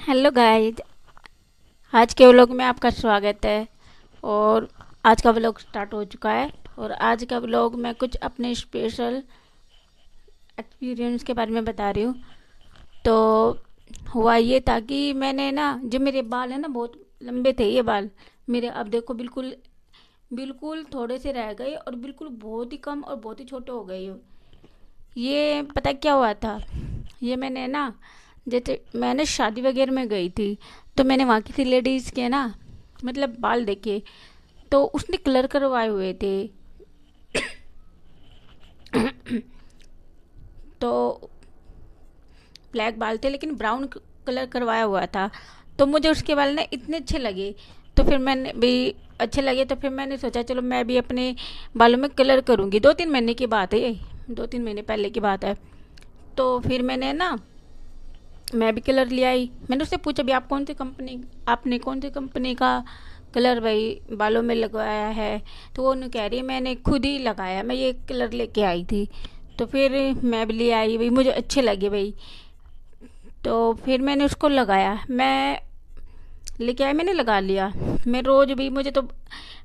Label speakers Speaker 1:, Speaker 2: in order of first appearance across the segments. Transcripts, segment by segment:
Speaker 1: Hello guys. आज के vlog में आपका स्वागत है। और आज का व्लॉग स्टार्ट हो चुका है। और आज का व्लॉग मैं कुछ अपने स्पेशल एक्सपीरियंस के बारे में बता रही हूँ। तो हुआ ये था कि मैंने ना, जो मेरे बाल है ना, बहुत लंबे थे ये बाल मेरे। अब देखो, बिल्कुल बिल्कुल थोड़े से रह गए और बिल्कुल बहुत ही कम और बहुत ही छोटे हो गए ये पता क्या हुआ था। ये मैंने ना, जैसे मैंने शादी वगैरह में गई थी, तो मैंने वहाँ की थी लेडीज़ के ना, मतलब बाल देखे, तो उसने कलर करवाए हुए थे। तो ब्लैक बाल थे लेकिन ब्राउन कलर करवाया हुआ था। तो मुझे उसके बाल ना इतने अच्छे लगे, तो फिर मैंने भी अच्छे लगे, तो फिर मैंने सोचा चलो मैं भी अपने बालों में कलर करूँगी। 2-3 महीने की बात है ये, 2-3 महीने पहले की बात है। तो फिर मैंने ना, मैं भी कलर ले आई। मैंने उससे पूछा भी आपने कौन सी कंपनी का कलर भाई बालों में लगवाया है। तो वो उन्हें कह रही है मैंने खुद ही लगाया, मैं ये कलर लेके आई थी। तो फिर मैं भी ले आई भाई, मुझे अच्छे लगे भाई। तो फिर मैंने उसको लगाया, मैं लेके आई, मैंने लगा लिया। मैं रोज भी, मुझे तो,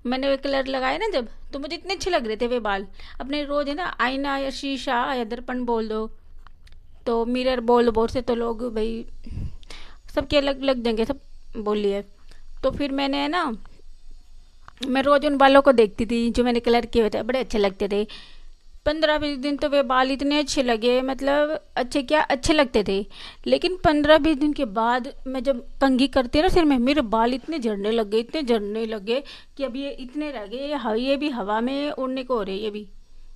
Speaker 1: मैंने वे कलर लगाए ना जब, तो मुझे इतने अच्छे लग रहे थे वे बाल। अपने रोज है ना, आईना या शीशा या दर्पण बोल दो, तो मिरर बोल बोल से तो लोग भाई सबके अलग अलग जगह सब बोलिए। तो फिर मैंने है ना, मैं रोज उन बालों को देखती थी जो मैंने कलर किए हुए थे, बड़े अच्छे लगते थे। 15-20 दिन तो वे बाल इतने अच्छे लगे, मतलब अच्छे क्या अच्छे लगते थे। लेकिन 15-20 दिन के बाद मैं जब कंघी करती ना सिर में, मेरे बाल इतने झड़ने लग गए, इतने झड़ने लगे कि अब ये इतने रह गए, ये भी हवा में उड़ने को हो रहे,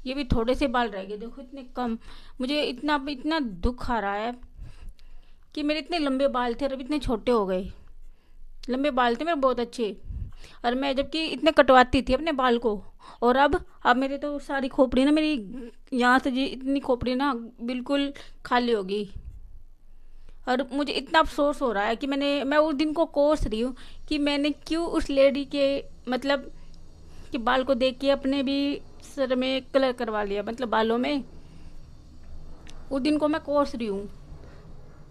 Speaker 1: ये भी थोड़े से बाल रह गए, देखो इतने कम। मुझे इतना इतना दुख आ रहा है कि मेरे इतने लंबे बाल थे और अब इतने छोटे हो गए। लंबे बाल थे मेरे बहुत अच्छे, और मैं जबकि इतने कटवाती थी अपने बाल को। और अब मेरे तो सारी खोपड़ी ना मेरी, यहाँ से जी इतनी खोपड़ी ना बिल्कुल खाली होगी। और मुझे इतना अफसोस हो रहा है कि मैं उस दिन को कोस रही हूँ कि मैंने क्यों उस लेडी के, मतलब कि बाल को देख के अपने भी सर में कलर करवा लिया, मतलब बालों में। उस दिन को मैं कोस रही हूँ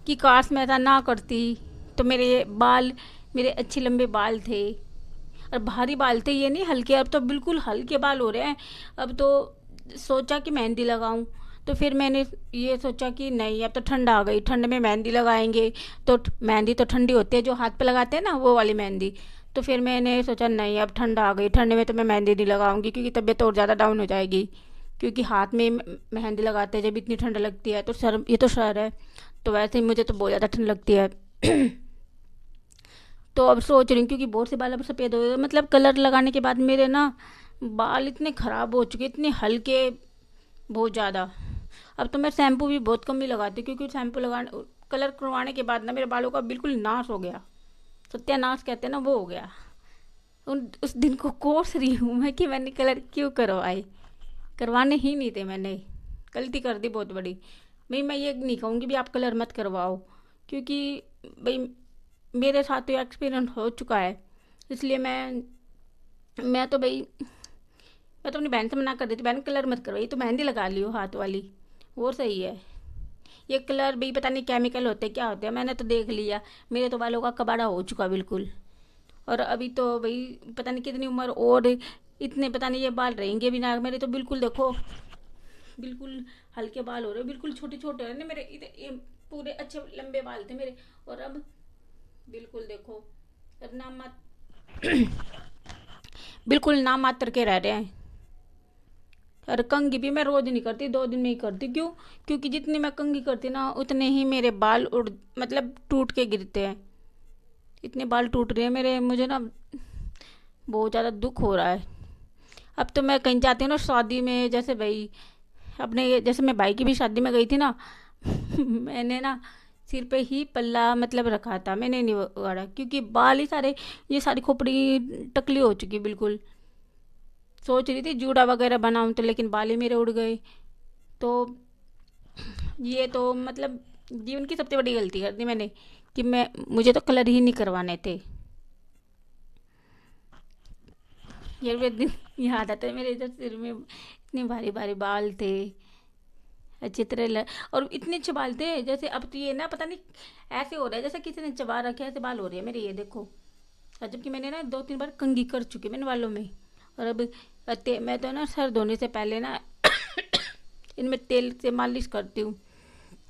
Speaker 1: कि काश मैं ऐसा ना करती, तो मेरे बाल, मेरे अच्छे लंबे बाल थे। और भारी बाल थे ये नहीं हल्के, अब तो बिल्कुल हल्के बाल हो रहे हैं। अब तो सोचा कि मेहंदी लगाऊं। तो फिर मैंने ये सोचा कि नहीं, अब तो ठंड आ गई, ठंड में मेहंदी लगाएंगे तो मेहंदी तो ठंडी होती है, जो हाथ पे लगाते हैं ना वो वाली मेहंदी। तो फिर मैंने सोचा नहीं, अब ठंड आ गई, ठंड में तो मैं मेहंदी नहीं लगाऊंगी क्योंकि तबीयत और ज़्यादा डाउन हो जाएगी। क्योंकि हाथ में मेहंदी लगाते हैं जब इतनी ठंड लगती है, तो सर, ये तो सर है, तो वैसे ही मुझे तो बहुत ज़्यादा ठंड लगती है। तो अब सोच रही हूँ क्योंकि बहुत से बाल अब सफ़ेद हो गए, मतलब कलर लगाने के बाद मेरे ना बाल इतने ख़राब हो चुके, इतने हल्के, बहुत ज़्यादा। अब तो मैं शैम्पू भी बहुत कम ही लगाती हूँ क्योंकि शैम्पू लगाने, कलर करवाने के बाद ना मेरे बालों का बिल्कुल नाश हो गया। सत्यानाश कहते हैं ना, वो हो गया। उस दिन को कोस रही हूँ मैं कि मैंने कलर क्यों करवाए, करवाने ही नहीं थे मैंने, गलती कर दी बहुत बड़ी। भाई मैं ये नहीं कहूँगी भी आप कलर मत करवाओ, क्योंकि भाई मेरे साथ तो एक्सपीरियंस हो चुका है। इसलिए मैं तो भाई, मैं तो अपनी बहन से मना कर देती, बहन कलर मत करवाइए, तो मेहंदी लगा लियो हाथ वाली, वो सही है। ये कलर भी पता नहीं केमिकल होते क्या होते हैं, मैंने तो देख लिया, मेरे तो बालों का कबाड़ा हो चुका बिल्कुल। और अभी तो भाई पता नहीं कितनी उम्र और इतने पता नहीं ये बाल रहेंगे भी ना, मेरे तो बिल्कुल देखो, बिल्कुल हल्के बाल हो रहे, बिल्कुल छोटे छोटे हो रहे मेरे, ये पूरे अच्छे लंबे बाल थे मेरे। और अब बिल्कुल देखो, अब नाम मत, बिल्कुल नाम मात्र के रह रहे हैं। और कंघी भी मैं रोज नहीं करती, 2 दिन में ही करती। क्यों? क्योंकि जितनी मैं कंघी करती ना उतने ही मेरे बाल उड़, मतलब टूट के गिरते हैं। इतने बाल टूट रहे हैं मेरे, मुझे ना बहुत ज़्यादा दुख हो रहा है। अब तो मैं कहीं जाती हूँ ना शादी में, जैसे भाई अपने, जैसे मैं भाई की भी शादी में गई थी ना, मैंने ना सिर पे ही पल्ला मतलब रखा था, मैंने नहीं उगाड़ा क्योंकि बाल ही सारे, ये सारी खोपड़ी टकली हो चुकी बिल्कुल। सोच रही थी जूड़ा वगैरह बनाऊं तो, लेकिन बाल ही मेरे उड़ गए। तो ये तो मतलब जीवन की सबसे बड़ी गलती कर दी मैंने कि मैं, मुझे तो कलर ही नहीं करवाने थे। ये वे दिन याद आता है मेरे, इधर सिर में इतने भारी भारी बाल थे। अच्छी तरह और इतने अच्छे बाल थे, जैसे अब तो ये ना पता नहीं ऐसे हो रहा है जैसे किसी ने चबा रखे, ऐसे बाल हो रहे हैं मेरे, ये देखो। और जबकि मैंने ना 2-3 बार कंघी कर चुकी मैंने बालों में। और अब मैं तो ना सर धोने से पहले ना इनमें तेल से मालिश करती हूँ,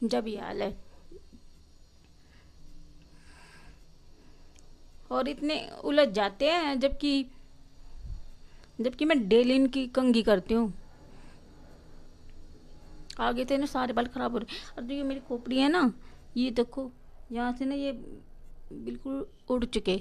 Speaker 1: जब ये हाल है। और इतने उलझ जाते हैं, जबकि जबकि मैं डेली इनकी कंघी करती हूँ। आगे से ना सारे बाल खराब हो रहे हैं। और जो ये मेरी खोपड़ी है ना, ये देखो, यहाँ से ना ये बिल्कुल उड़ चुके।